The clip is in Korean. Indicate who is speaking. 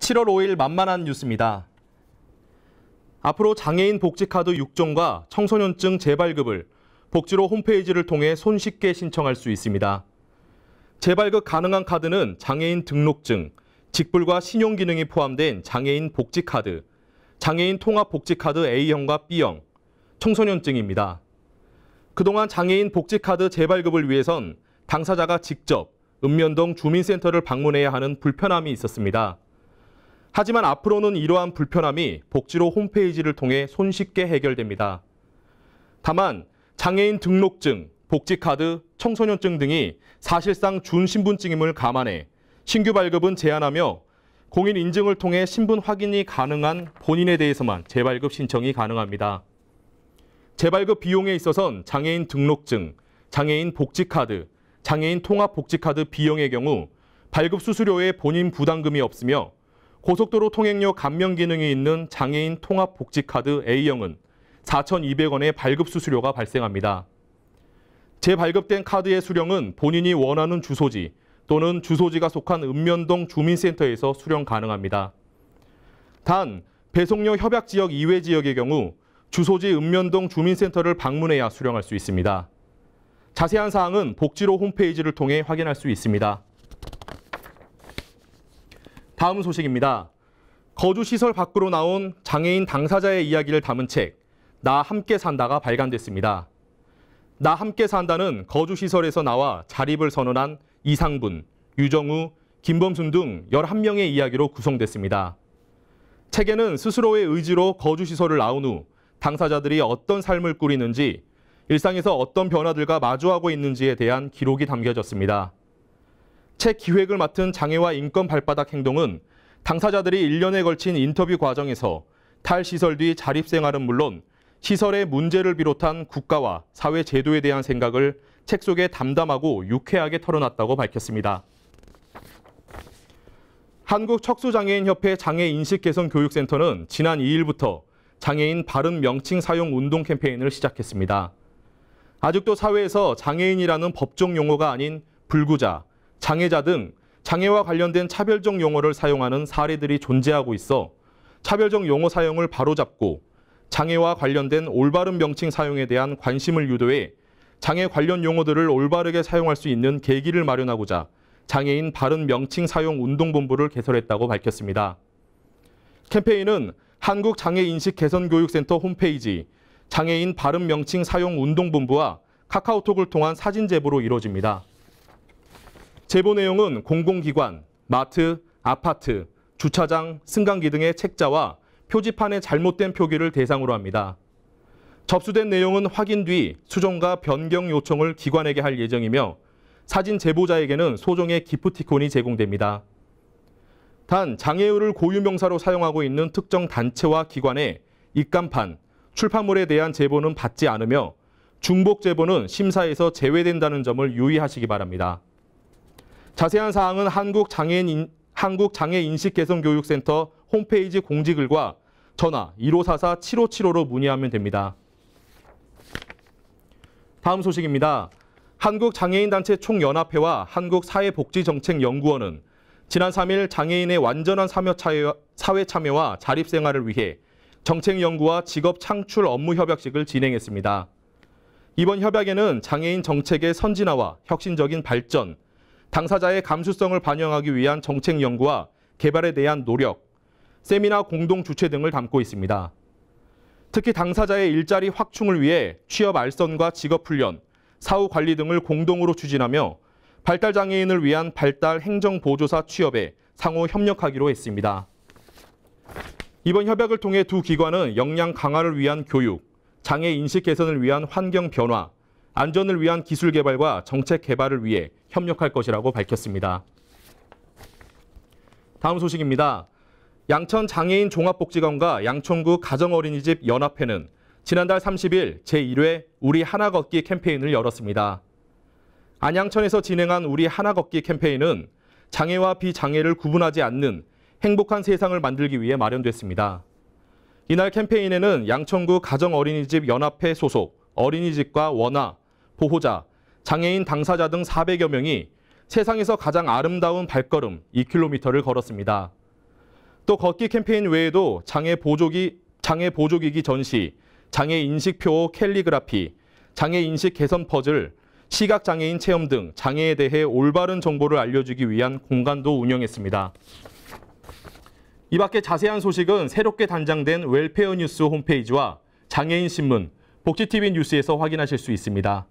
Speaker 1: 7월 5일 만만한 뉴스입니다. 앞으로 장애인 복지카드 6종과 청소년증 재발급을 복지로 홈페이지를 통해 손쉽게 신청할 수 있습니다. 재발급 가능한 카드는 장애인 등록증, 직불과 신용 기능이 포함된 장애인 복지카드, 장애인 통합복지카드 A형과 B형, 청소년증입니다. 그동안 장애인 복지카드 재발급을 위해선 당사자가 직접 읍면동 주민센터를 방문해야 하는 불편함이 있었습니다. 하지만 앞으로는 이러한 불편함이 복지로 홈페이지를 통해 손쉽게 해결됩니다. 다만 장애인 등록증, 복지카드, 청소년증 등이 사실상 준신분증임을 감안해 신규 발급은 제한하며 공인 인증을 통해 신분 확인이 가능한 본인에 대해서만 재발급 신청이 가능합니다. 재발급 비용에 있어선 장애인 등록증, 장애인 복지카드, 장애인 통합복지카드 B형의 경우 발급 수수료에 본인 부담금이 없으며 고속도로 통행료 감면 기능이 있는 장애인 통합복지카드 A형은 4,200원의 발급 수수료가 발생합니다. 재발급된 카드의 수령은 본인이 원하는 주소지 또는 주소지가 속한 읍면동 주민센터에서 수령 가능합니다. 단, 배송료 협약지역 이외 지역의 경우 주소지 읍면동 주민센터를 방문해야 수령할 수 있습니다. 자세한 사항은 복지로 홈페이지를 통해 확인할 수 있습니다. 다음 소식입니다. 거주시설 밖으로 나온 장애인 당사자의 이야기를 담은 책, 나 함께 산다가 발간됐습니다. 나 함께 산다는 거주시설에서 나와 자립을 선언한 이상분, 유정우, 김범순 등 11명의 이야기로 구성됐습니다. 책에는 스스로의 의지로 거주시설을 나온 후 당사자들이 어떤 삶을 꾸리는지, 일상에서 어떤 변화들과 마주하고 있는지에 대한 기록이 담겨졌습니다. 책 기획을 맡은 장애와 인권 발바닥 행동은 당사자들이 1년에 걸친 인터뷰 과정에서 탈시설 뒤 자립생활은 물론 시설의 문제를 비롯한 국가와 사회 제도에 대한 생각을 책 속에 담담하고 유쾌하게 털어놨다고 밝혔습니다. 한국척수장애인협회 장애인식개선교육센터는 지난 2일부터 장애인 바른 명칭 사용 운동 캠페인을 시작했습니다. 아직도 사회에서 장애인이라는 법적 용어가 아닌 불구자, 장애자 등 장애와 관련된 차별적 용어를 사용하는 사례들이 존재하고 있어 차별적 용어 사용을 바로잡고 장애와 관련된 올바른 명칭 사용에 대한 관심을 유도해 장애 관련 용어들을 올바르게 사용할 수 있는 계기를 마련하고자 장애인 바른 명칭 사용 운동본부를 개설했다고 밝혔습니다. 캠페인은 한국장애인식개선교육센터 홈페이지 장애인 바른 명칭 사용 운동본부와 카카오톡을 통한 사진 제보로 이루어집니다. 제보 내용은 공공기관, 마트, 아파트, 주차장, 승강기 등의 책자와 표지판의 잘못된 표기를 대상으로 합니다. 접수된 내용은 확인 뒤 수정과 변경 요청을 기관에게 할 예정이며 사진 제보자에게는 소정의 기프티콘이 제공됩니다. 단, 장애의를 고유명사로 사용하고 있는 특정 단체와 기관의 입간판, 출판물에 대한 제보는 받지 않으며 중복 제보는 심사에서 제외된다는 점을 유의하시기 바랍니다. 자세한 사항은 한국장애인식개선교육센터 홈페이지 공지글과 전화 1544-7575로 문의하면 됩니다. 다음 소식입니다. 한국장애인단체 총연합회와 한국사회복지정책연구원은 지난 3일 장애인의 완전한 사회 참여와 자립생활을 위해 정책연구와 직업창출 업무협약식을 진행했습니다. 이번 협약에는 장애인 정책의 선진화와 혁신적인 발전, 당사자의 감수성을 반영하기 위한 정책 연구와 개발에 대한 노력, 세미나 공동 주최 등을 담고 있습니다. 특히 당사자의 일자리 확충을 위해 취업 알선과 직업 훈련, 사후 관리 등을 공동으로 추진하며 발달장애인을 위한 발달 행정보조사 취업에 상호 협력하기로 했습니다. 이번 협약을 통해 두 기관은 역량 강화를 위한 교육, 장애 인식 개선을 위한 환경 변화, 안전을 위한 기술 개발과 정책 개발을 위해 협력할 것이라고 밝혔습니다. 다음 소식입니다. 양천 장애인 종합복지관과 양천구 가정어린이집 연합회는 지난달 30일 제1회 우리 하나 걷기 캠페인을 열었습니다. 안양천에서 진행한 우리 하나 걷기 캠페인은 장애와 비장애를 구분하지 않는 행복한 세상을 만들기 위해 마련됐습니다. 이날 캠페인에는 양천구 가정어린이집 연합회 소속 어린이집과 원아, 보호자, 장애인 당사자 등 400여 명이 세상에서 가장 아름다운 발걸음 2km를 걸었습니다. 또 걷기 캠페인 외에도 장애 보조기기 전시, 장애 인식표 캘리그라피, 장애 인식 개선 퍼즐, 시각장애인 체험 등 장애에 대해 올바른 정보를 알려주기 위한 공간도 운영했습니다. 이 밖에 자세한 소식은 새롭게 단장된 웰페어 뉴스 홈페이지와 장애인 신문, 복지TV 뉴스에서 확인하실 수 있습니다.